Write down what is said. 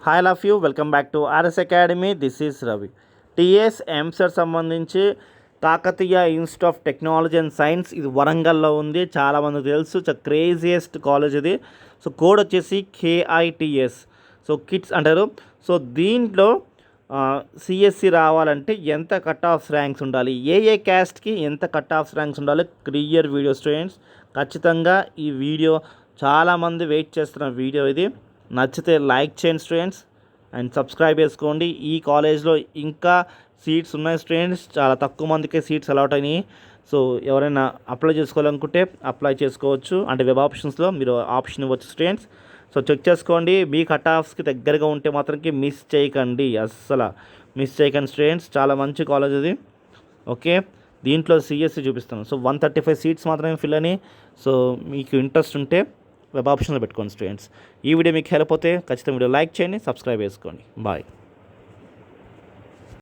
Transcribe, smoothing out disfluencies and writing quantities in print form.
Hi love you welcome back to RS academy. This is Ravi. TS EAMCET సంబంధించి Kakatiya institute of technology and science, ఇది వరంగల్లో ఉంది. చాలామందికి తెలుసు, క్రేజియస్ట్ కాలేజ్ ఇది. సో కోడ్ వచ్చేసి కేఐటిఎస్. సో కిడ్స్ అంటారు. సో దీంట్లో సిఎస్సి రావాలంటే ఎంత కట్ ఆఫ్ ర్యాంక్స్ ఉండాలి, ఏ క్యాస్ట్కి ఎంత కట్ ఆఫ్ ర్యాంక్స్ ఉండాలి, క్లియర్ వీడియో స్టూడెంట్స్. ఖచ్చితంగా ఈ వీడియో చాలామంది వెయిట్ చేస్తున్న వీడియో ఇది. నచ్చితే లైక్ చేయండి స్టూడెంట్స్ అండ్ సబ్స్క్రైబ్ చేసుకోండి. ఈ కాలేజ్లో ఇంకా సీట్స్ ఉన్నాయి స్టూడెంట్స్, చాలా తక్కువ మందికే సీట్స్ అలాట్ అయినాయి. సో ఎవరైనా అప్లై చేసుకోవాలనుకుంటే అప్లై చేసుకోవచ్చు. అంటే వెబ్ ఆప్షన్స్లో మీరు ఆప్షన్ ఇవ్వచ్చు స్టూడెంట్స్. సో చెక్ చేసుకోండి. మీ కట్ ఆఫ్స్కి దగ్గరగా ఉంటే మాత్రంకి మిస్ చేయకండి, అస్సలు మిస్ చేయకండి స్టూడెంట్స్. చాలా మంచి కాలేజ్ ఇది. ఓకే, దీంట్లో సిఎస్సి చూపిస్తాను. సో 135 సీట్స్ మాత్రమే ఫిల్ అని. సో మీకు ఇంట్రెస్ట్ ఉంటే వెబ్ ఆప్షన్లో పెట్టుకోండి స్టూడెంట్స్. ఈ వీడియో మీకు హెల్ప్ అవుతే ఖచ్చితంగా వీడియో లైక్ చేయండి, సబ్స్క్రైబ్ చేసుకోండి. బాయ్.